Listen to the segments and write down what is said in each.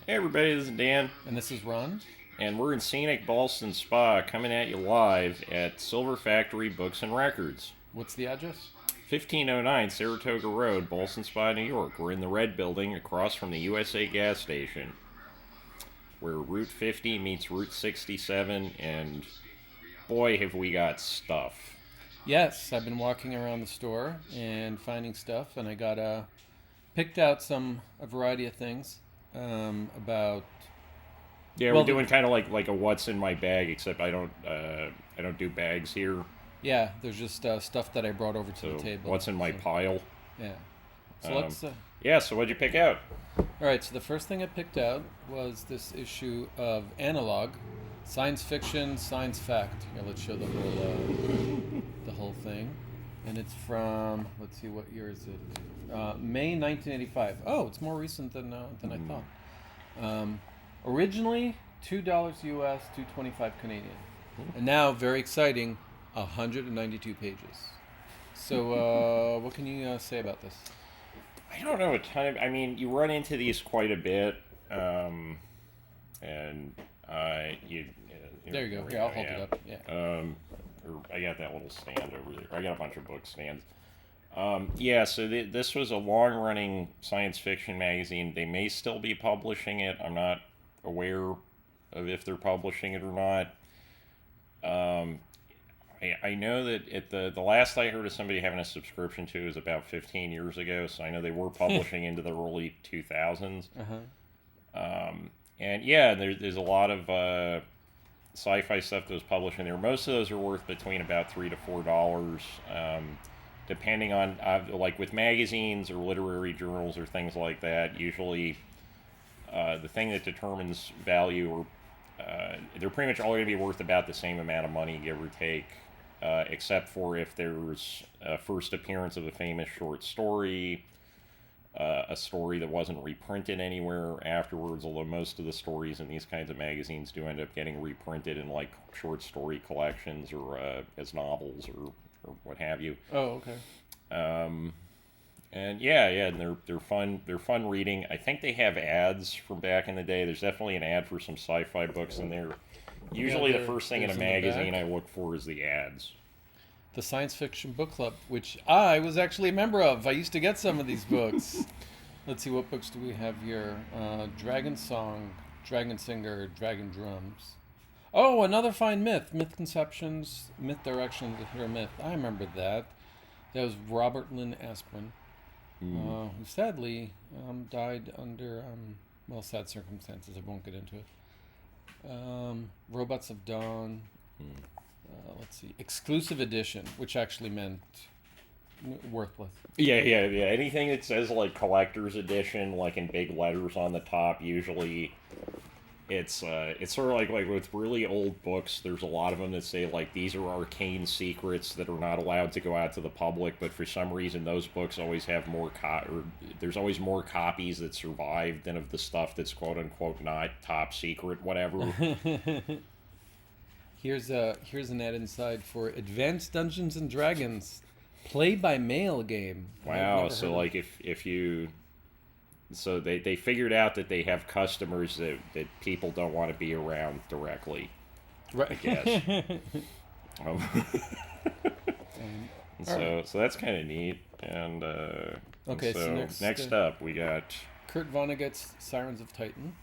Hey everybody, this is Dan, And this is Ron. and we're in scenic Ballston Spa coming at you live at Silver Factory Books and Records. What's the address? 1509 Saratoga Road, Ballston Spa, New York. We're in the red building across from the USA gas station, where Route 50 meets Route 67, and boy have we got stuff. Yes, I've been walking around the store and finding stuff, and I picked out a variety of things about. Yeah, Well, we're doing kind of like a what's in my bag, except I don't do bags here. yeah, there's just stuff that I brought over to So the table. what's in my pile? Yeah. So Um, let's. Yeah, so what'd you pick out? All right. So the first thing I picked out was this issue of Analog, Science Fiction, Science Fact. Here, let's show the whole thing, and it's from. Let's see, what year is it? May 1985. Oh, it's more recent than I thought. Originally $2 US, $2.25 Canadian, and now very exciting, 192 pages. So, what can you say about this? I don't know a ton of. I mean, you run into these quite a bit, and you. There you go. Here, I'll hold it up. Yeah. I got that little stand over there. I got a bunch of book stands. Yeah, so this was a long-running science fiction magazine. They may still be publishing it. I'm not aware of if they're publishing it or not. I know that the last I heard of somebody having a subscription to is about 15 years ago, so I know they were publishing into the early 2000s. And yeah, there's a lot of sci-fi stuff that was published in there. Most of those are worth between about $3 to $4, depending on like with magazines or literary journals or things like that. Usually, the thing that determines value, or they're pretty much all going to be worth about the same amount of money, give or take, except for if there's a first appearance of a famous short story, a story that wasn't reprinted anywhere afterwards, although most of the stories in these kinds of magazines do end up getting reprinted in like short story collections or as novels or what have you. Oh, okay. And yeah, and they're fun. They're fun reading. I think they have ads from back in the day. There's definitely an ad for some sci-fi books in there. Usually, the first thing in a magazine I look for is the ads. The Science Fiction Book Club, which I was actually a member of. I used to get some of these books. Let's see, what books do we have here? Dragon Song, Dragon Singer, Dragon Drums. Oh, another fine myth. Myth Conceptions, Myth Directions, Hit or Myth. I remember that. That was Robert Lynn Asprin, who sadly died under, sad circumstances. I won't get into it. Robots of Dawn. Let's see. Exclusive edition, which actually meant worthless. Yeah. Anything that says like collector's edition, like in big letters on the top, usually it's sort of like with really old books. There's a lot of them that say like these are arcane secrets that are not allowed to go out to the public, but for some reason those books always have more or there's always more copies that survive than of the stuff that's quote unquote not top secret, whatever. Here's an ad inside for Advanced Dungeons and Dragons play by mail game. Wow, so like if you so they figured out that they have customers that people don't want to be around directly. Right. I guess. So that's kind of neat. And okay, so next up we got Kurt Vonnegut's Sirens of Titan,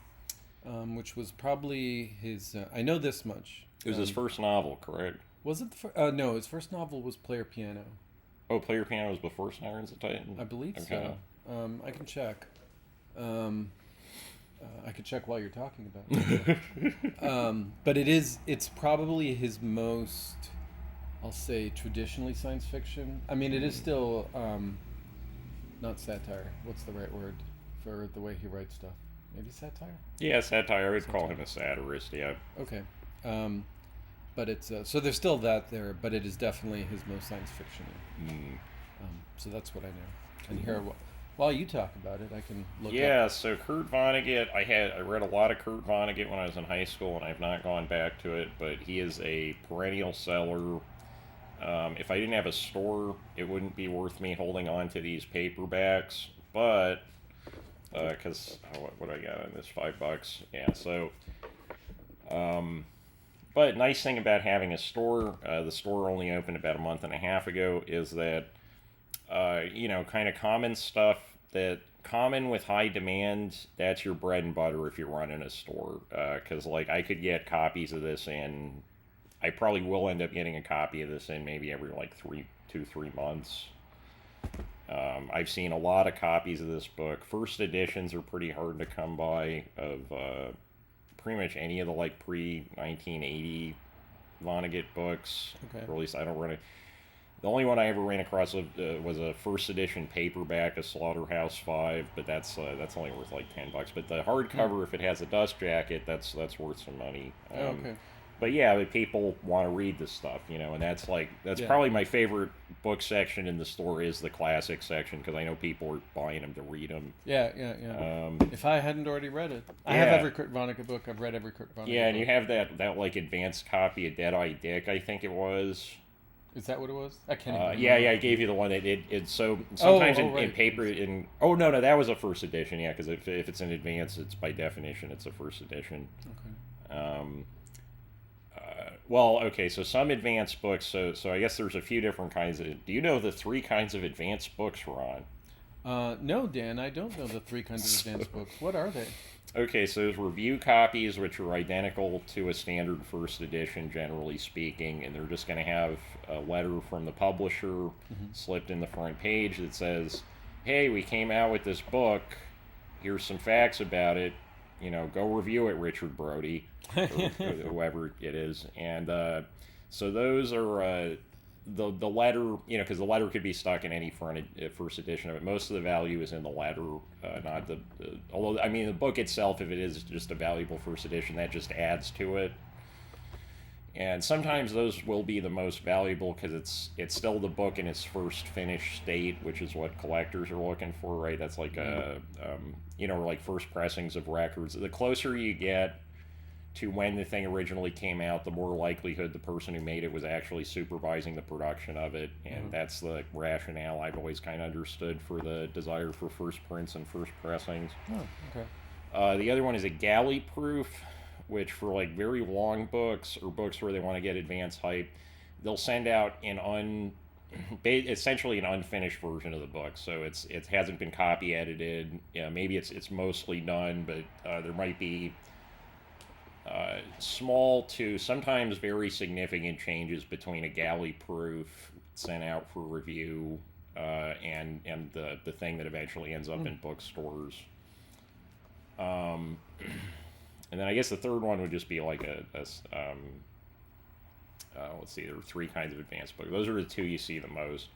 which was probably his. I know this much. It was his first novel, correct? Was it? No, his first novel was Player Piano. Oh, Player Piano was before Sirens of Titan? I believe okay. So. I can check. I could check while you're talking about it. But it's probably his most, I'll say, traditionally science fiction. I mean, it is still not satire. What's the right word for the way he writes stuff? Maybe satire? Yeah, satire. I would call him a satirist, yeah. Okay. But it's so there's still that there, but it is definitely his most science fiction. So that's what I know. And here, while you talk about it, I can look. Yeah, so Kurt Vonnegut. I read a lot of Kurt Vonnegut when I was in high school, and I've not gone back to it. But he is a perennial seller. If I didn't have a store, it wouldn't be worth me holding on to these paperbacks. But because what I got on this, $5. Yeah, so. But nice thing about having a store, the store only opened about a month and a half ago, is that kind of common stuff that common with high demand, that's your bread and butter if you're running a store. Because like I could get copies of this in, I probably will end up getting a copy of this in maybe every like 3 months. I've seen a lot of copies of this book. First editions are pretty hard to come by of pretty much any of the like pre-1980 Vonnegut books. Okay. Or at least I don't run it. The only one I ever ran across was a first edition paperback of Slaughterhouse 5, but that's only worth like $10. But the hardcover, if it has a dust jacket, that's worth some money. Okay. But yeah, people want to read this stuff, and that's probably my favorite book section in the store is the classic section, because I know people are buying them to read them. Yeah. If I hadn't already read it, I have every Kurt Vonnegut book. I've read every Kurt Vonnegut. Yeah, and book. you have that like advanced copy of Dead-Eye Dick, I think it was. Is that what it was? I can't. Even Yeah, I gave you the one that it so sometimes right. in paper no, that was a first edition. Yeah, because if it's an advance, it's by definition it's a first edition. Okay. Well, okay, so some advanced books. So I guess there's a few different kinds of. Do you know the 3 kinds of advanced books, Ron? No, Dan, I don't know the 3 kinds of advanced books. What are they? Okay, so there's review copies, which are identical to a standard first edition, generally speaking, and they're just going to have a letter from the publisher slipped in the front page that says, hey, we came out with this book, here's some facts about it, go review it, Richard Brody, or whoever it is. And so those are the letter, because the letter could be stuck in any first edition of it. Most of the value is in the letter, not the although, I mean, the book itself, if it is just a valuable first edition, that just adds to it. And sometimes those will be the most valuable because it's still the book in its first finished state, which is what collectors are looking for, right? That's like like first pressings of records. The closer you get to when the thing originally came out, the more likelihood the person who made it was actually supervising the production of it, and that's the rationale I've always kind of understood for the desire for first prints and first pressings. Oh, okay. The other one is a galley proof, which for like very long books or books where they want to get advanced hype, they'll send out essentially an unfinished version of the book. So it hasn't been copy edited. Maybe it's mostly done, but there might be small to sometimes very significant changes between a galley proof sent out for review and the thing that eventually ends up in bookstores. And then I guess the third one would just be like let's see, there are 3 kinds of advanced books. Those are the 2 you see the most.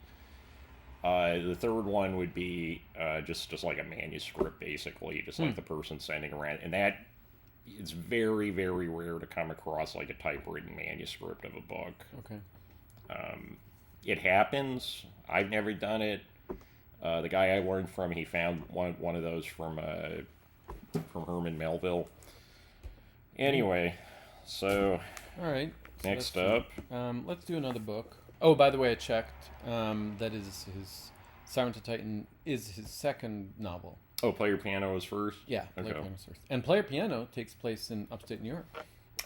The third one would be just like a manuscript, basically, just like the person sending around, and that it's very, very rare to come across like a typewritten manuscript of a book. Okay. It happens. I've never done it. The guy I learned from, he found one of those from Herman Melville. Anyway, so all right. So next up, let's do another book. Oh, by the way, I checked. That is his Sirens to Titan is his second novel. Oh, Player Piano was first? Yeah, Player Piano was first. And Player Piano takes place in upstate New York.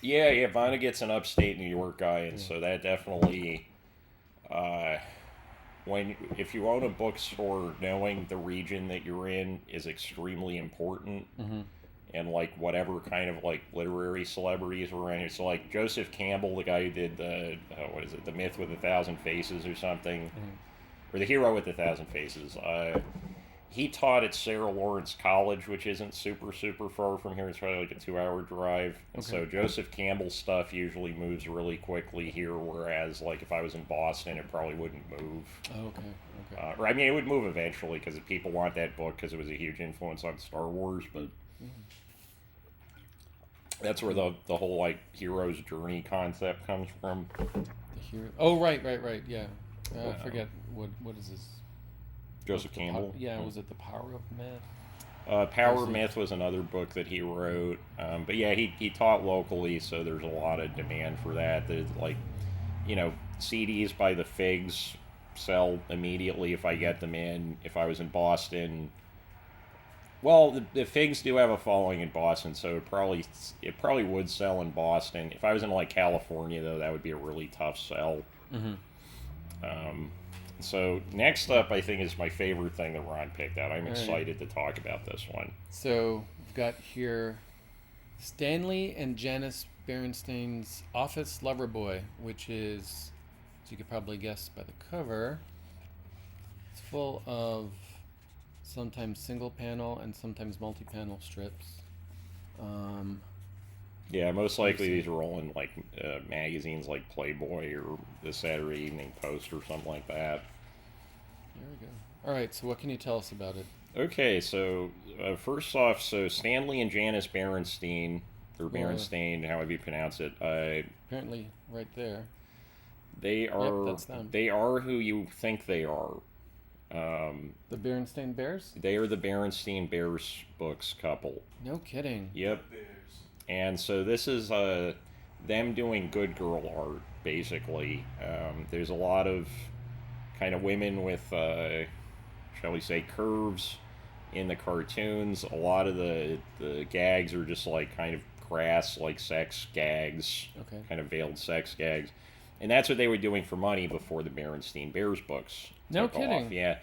Yeah, Vonnegut's an upstate New York guy, and so that definitely, if you own a bookstore, knowing the region that you're in is extremely important. And like whatever kind of like literary celebrities were in here. So like Joseph Campbell, the guy who did the The Myth with 1,000 Faces or something, or The Hero with 1,000 Faces. He taught at Sarah Lawrence College, which isn't super far from here. It's probably like a 2-hour drive. And so Joseph Campbell's stuff usually moves really quickly here, whereas like if I was in Boston, it probably wouldn't move. Oh, okay. Or I mean, it would move eventually because people want that book because it was a huge influence on Star Wars, but that's where the whole like hero's journey concept comes from. The hero. Oh, right. Yeah. I forget what is this. Joseph Campbell. Was it The Power of Myth? Power Myth was another book that he wrote. But yeah, he taught locally, so there's a lot of demand for that. There's like, CDs by the Figs sell immediately if I get them in. If I was in Boston, Well, the Figs do have a following in Boston, so it probably would sell in Boston. If I was in like California, though, that would be a really tough sell. Mm-hmm. So next up, I think is my favorite thing that Ron picked out. I'm All right. excited to talk about this one. So we've got here Stanley and Janice Berenstein's Office Lover Boy, which is, as you could probably guess by the cover, it's full of sometimes single panel and sometimes multi-panel strips. Yeah, most likely these are all in like magazines like Playboy or the Saturday Evening Post or something like that. There we go. All right, so what can you tell us about it? Okay, so first off, so Stanley and Janice Berenstein, or Yeah. Berenstein, however you pronounce it, Apparently, right there. they are that's them. they are who you think they are. The Berenstein Bears? They are the Berenstein Bears books couple. No kidding. Yep. And so this is them doing good girl art, basically. There's a lot of kind of women with, shall we say, curves in the cartoons. A lot of the gags are just like kind of crass, like sex gags, Okay. kind of veiled sex gags. And that's what they were doing for money before the Berenstein Bears books No took kidding. off. Yeah.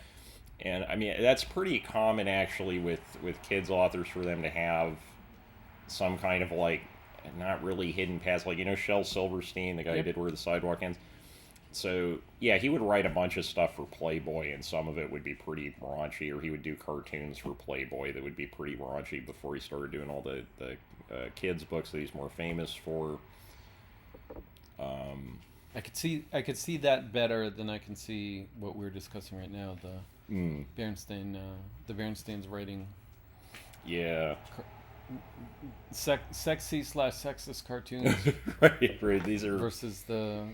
And I mean, that's pretty common actually with kids authors for them to have some kind of like not really hidden past, like, you know, Shel Silverstein, the guy who Yep. did Where the Sidewalk Ends. So yeah, he would write a bunch of stuff for Playboy, and some of it would be pretty raunchy, or he would do cartoons for Playboy that would be pretty raunchy before he started doing all the kids books that he's more famous for. I could see that better than I can see what we're discussing right now. The Berenstein, the Berensteins writing Yeah. sexy / sexist cartoons right. These are versus the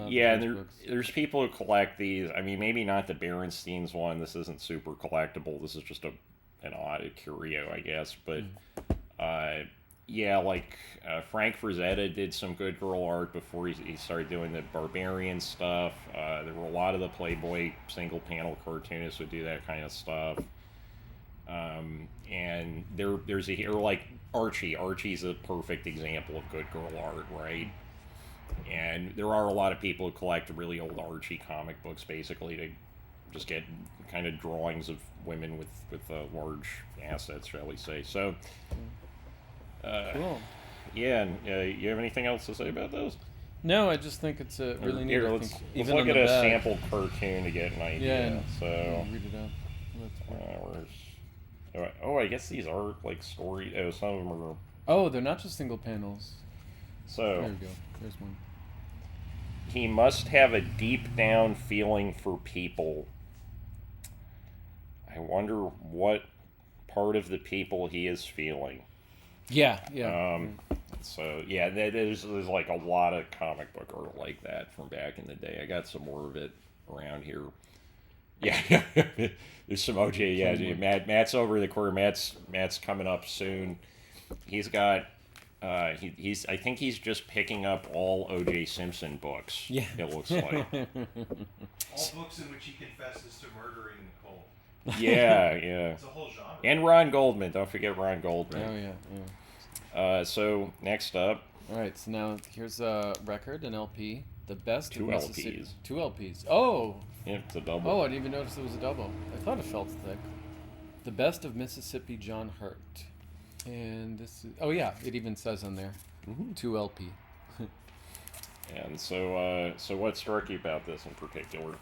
yeah, Bears and books. there's people who collect these. I mean, maybe not the Berenstein's one. This isn't super collectible. This is just an odd curio, I guess. But yeah, like Frank Frazetta did some good girl art before he started doing the Barbarian stuff. There were a lot of the Playboy single panel cartoonists who do that kind of stuff. And there's like Archie. Archie's a perfect example of good girl art, right? And there are a lot of people who collect really old Archie comic books, basically, to just get kind of drawings of women with large assets, shall we say. So, Cool. yeah, and you have anything else to say about those? No, I just think it's a really neat. Here, I let's think, let's even look on at the a back. sample cartoon to get an idea. Yeah, and So, read it out. Let's- oh, I guess these are like story. Oh, some of them are. Oh, they're not just single panels. There So, we go. There's one. he must have a deep down feeling for people. I wonder what part of the people he is feeling. Yeah, yeah. So yeah, there's like a lot of comic book art like that from back in the day. I got some more of it around here. Yeah, there's some OJ. Yeah, Matt's over the corner. Matt's coming up soon. He's got. He's. I think he's just picking up all O.J. Simpson books. Yeah. It looks like. All books in which he confesses to murdering Nicole. Yeah. It's a whole genre. And Ron Goldman. Don't forget Ron Goldman. Oh yeah. So next up, All right. So now here's a record, an LP, the best. Two of Mississippi. LPs. 2 LPs. Oh. yeah, it's a double. Oh, I didn't even notice it was a double. I thought it felt thick. The best of Mississippi, John Hurt. And this is. Oh yeah, it even says on there. 2 LP. And so what struck you about this in particular?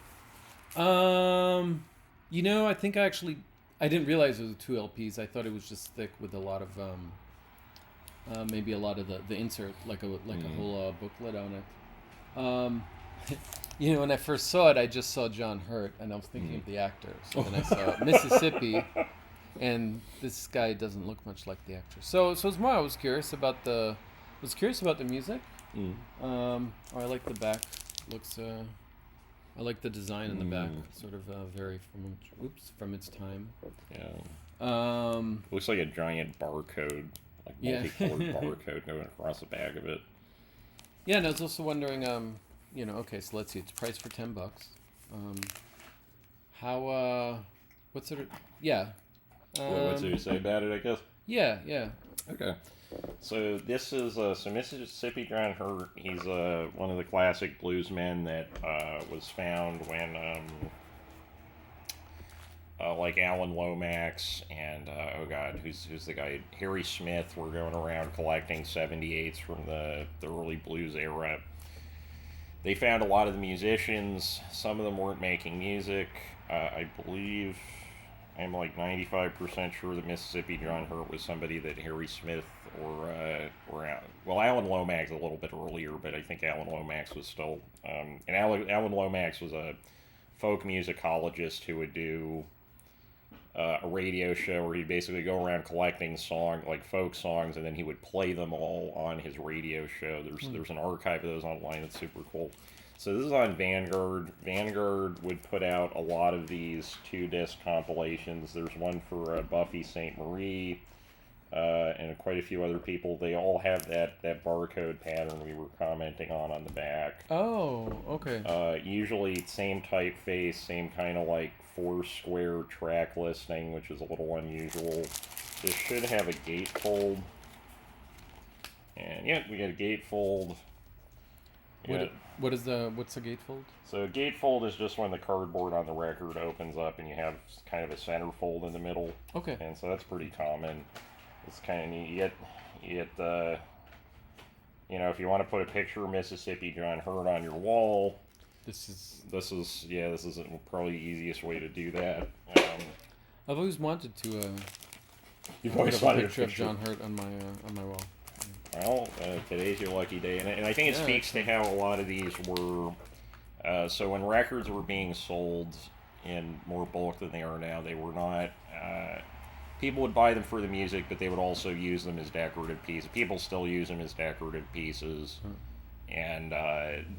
You know, I think I didn't realize it was 2 LPs. I thought it was just thick with a lot of maybe a lot of the insert, like a whole booklet on it. You know, when I first saw it, I just saw John Hurt, and I was thinking of the actor. So then I saw Mississippi, and this guy doesn't look much like the actor. So it's more I was curious about the music. I like the back. Looks. I like the design in the back. Sort of very from its time. Yeah. Looks like a giant barcode, like Yeah. multicolored barcode going across the back of it. Yeah, and I was also wondering, you know, okay, so let's see, it's priced for $10. How, what sort of, yeah, What's there to say about it, I guess? Yeah, yeah. Okay. So this is so Mississippi John Hurt. He's one of the classic bluesmen that was found when like Alan Lomax and oh god, who's the guy? Harry Smith were going around collecting 78s from the early blues era. They found a lot of the musicians. Some of them weren't making music. I believe I'm like 95% sure that Mississippi John Hurt was somebody that Harry Smith or Alan Lomax a little bit earlier, but I think Alan Lomax was still and Alan Lomax was a folk musicologist who would do a radio show where he'd basically go around collecting folk songs, and then he would play them all on his radio show. There's an archive of those online that's super cool. So this is on Vanguard. Vanguard would put out a lot of these 2-disc compilations. There's one for Buffy St. Marie and quite a few other people. They all have that barcode pattern we were commenting on the back. Oh, okay. Usually same typeface, same kind of like 4-square track listing, which is a little unusual. This should have a gatefold. And yeah, we got a gatefold. What's a gatefold? So a gatefold is just when the cardboard on the record opens up and you have kind of a centerfold in the middle. Okay. And so that's pretty common. It's kind of neat. You get if you want to put a picture of Mississippi John Hurt on your wall, this is probably the easiest way to do that. I've always wanted to You've put always a wanted picture of John Hurt on my wall. Well, today's your lucky day, and I think it speaks to how a lot of these were. So when records were being sold in more bulk than they are now, they were not. People would buy them for the music, but they would also use them as decorative pieces. People still use them as decorative pieces, and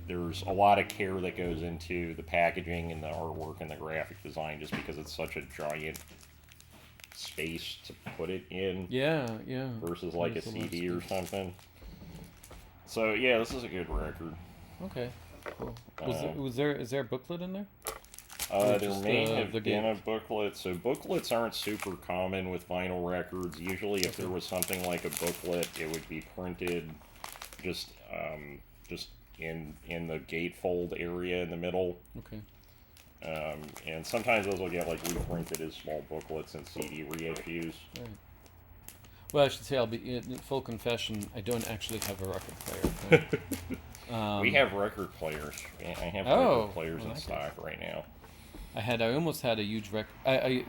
there's a lot of care that goes into the packaging and the artwork and the graphic design, just because it's such a giant space to put it in. Yeah. Versus like a CD or something. So yeah, this is a good record. Okay. Cool. Is there a booklet in there? There may have been a booklet. So booklets aren't super common with vinyl records. Usually, if there was something like a booklet, it would be printed just in the gatefold area in the middle. Okay. And sometimes those will get like reprinted as small booklets and CD reissues. Right. Well, I should say, I'll be in full confession. I don't actually have a record player. But, we have record players. I have record players in stock right now. I almost had a huge record. I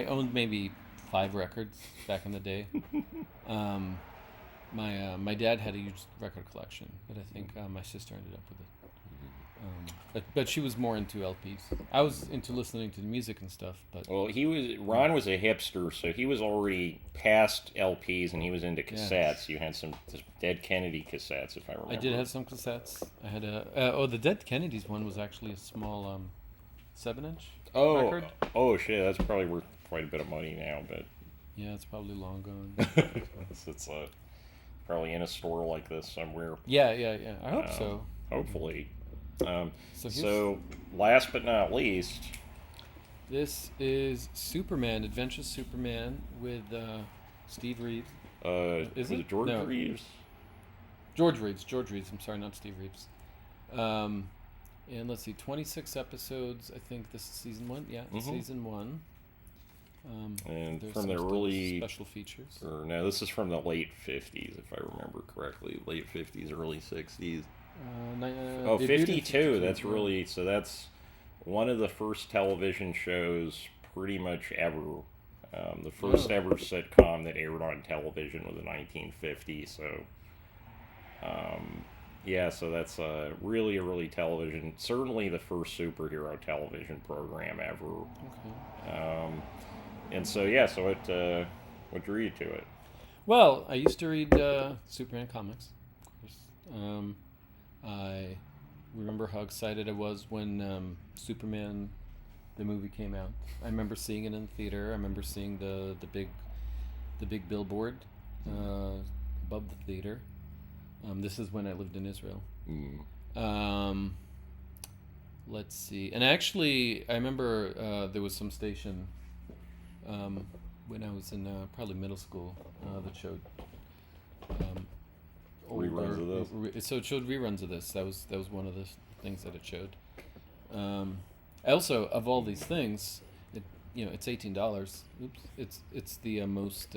owned maybe 5 records back in the day. My dad had a huge record collection, but I think my sister ended up with it. But she was more into LPs. I was into listening to the music and stuff. But Ron was a hipster, so he was already past LPs and he was into cassettes. Yes. You had some Dead Kennedy cassettes, if I remember. I did have some cassettes. I had the Dead Kennedys one was actually a small 7-inch record. Oh shit, that's probably worth quite a bit of money now, but yeah, it's probably long gone. it's probably in a store like this somewhere. Yeah. I hope so. Hopefully. So last but not least, this is Superman, Adventures Superman with Steve Reeves. Is it George Reeves? George Reeves. I'm sorry, not Steve Reeves. And let's see, 26 episodes. I think this is season 1. Yeah, season 1. And from the early special features. No, this is from the late 50s, if I remember correctly. Late 50s, early 60s. 52. That's really that's one of the first television shows pretty much ever. The first ever sitcom that aired on television was in 1950. So, so that's really early television. Certainly the first superhero television program ever. Okay. And so what drew you to it? Well, I used to read Superman comics, of course. I remember how excited I was when Superman, the movie, came out. I remember seeing it in the theater. I remember seeing the big billboard above the theater. This is when I lived in Israel. Let's see. And actually, I remember there was some station when I was in probably middle school that showed Reruns of this? So it showed reruns of this. That was one of the things that it showed. Also, of all these things, it's $18. Oops, it's the most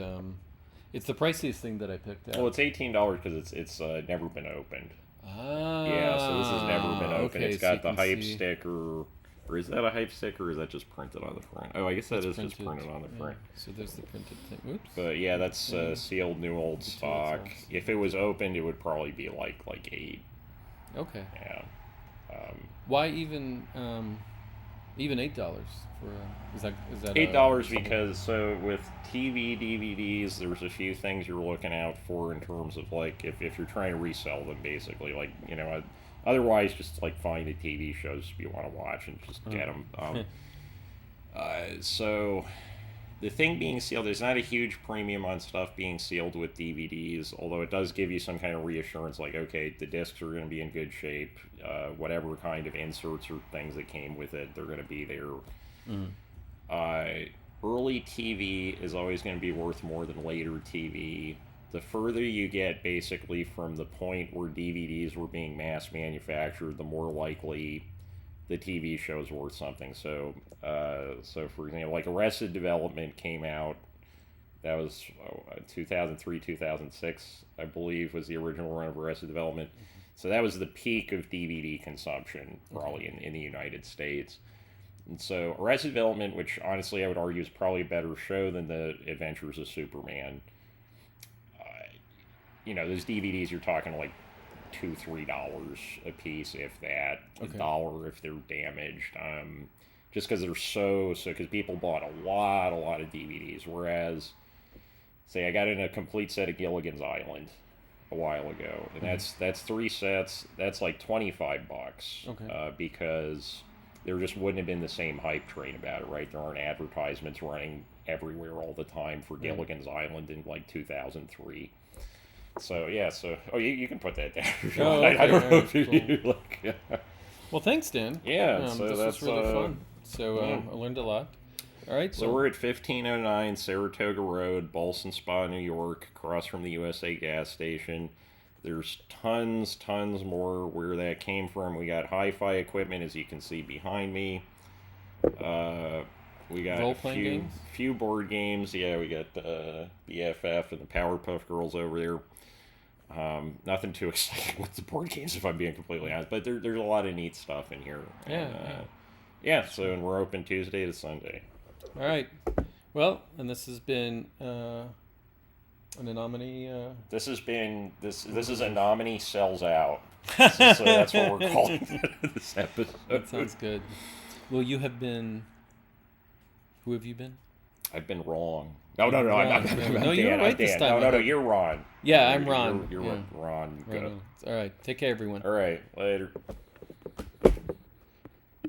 it's the priciest thing that I picked out. Well, it's $18 because it's never been opened. Ah, Yeah, so this has never been opened. okay, It's so got you the can hype see- sticker. Or is that a hype sticker, or is that just printed on the front? Oh, I guess that It's is just printed on the yeah. front. So there's the printed thing. Oops. But yeah, that's sealed new old The two stock. itself. If it was opened, it would probably be like $8. Okay. Yeah. Why even $8 for is that $8 because so with TV DVDs, there's a few things you're looking out for in terms of like if you're trying to resell them, basically, like otherwise just like find the TV shows you want to watch and just get them. So the thing being sealed, there's not a huge premium on stuff being sealed with DVDs, although it does give you some kind of reassurance, like, okay, the discs are going to be in good shape, whatever kind of inserts or things that came with it, they're going to be there. Early TV is always going to be worth more than later TV. The further you get, basically, from the point where DVDs were being mass manufactured, the more likely the TV show is worth something. So for example, like Arrested Development came out. That was 2003, 2006, I believe, was the original run of Arrested Development. So that was the peak of DVD consumption, probably in the United States. And so Arrested Development, which honestly I would argue is probably a better show than The Adventures of Superman. Those DVDs you're talking like $2-3 a piece, if that. $1 if they're damaged. Just because they're so because people bought a lot of DVDs. Whereas, say I got in a complete set of Gilligan's Island a while ago, and that's 3 sets. That's like $25. Okay. Because there just wouldn't have been the same hype train about it, right? There aren't advertisements running everywhere all the time for Gilligan's Island in like 2003. So yeah, you can put that down. Oh, okay. I don't know if Cool. you like. Well, thanks, Dan. Yeah, so this that's was really fun. So I learned a lot. All right. So we're at 1509 Saratoga Road, Bolson Spa, New York, across from the USA gas station. There's tons more where that came from. We got hi-fi equipment, as you can see behind me. We got Role-playing games? few board games. Yeah, we got BFF and the Powerpuff Girls over there. Nothing too exciting with the board games, if I'm being completely honest. But there's a lot of neat stuff in here. And we're open Tuesday to Sunday. All right. Well, and this has been an Anomaly. This has been this is a nominee sells out. So that's what we're calling this episode. That sounds good. Well, you have been. Who have you been? I've been wrong. No, Ron. No, you were right this time. No, you're Ron. Yeah, I'm Ron. You're Yeah. Ron. Good. All right. Take care, everyone. All right, later.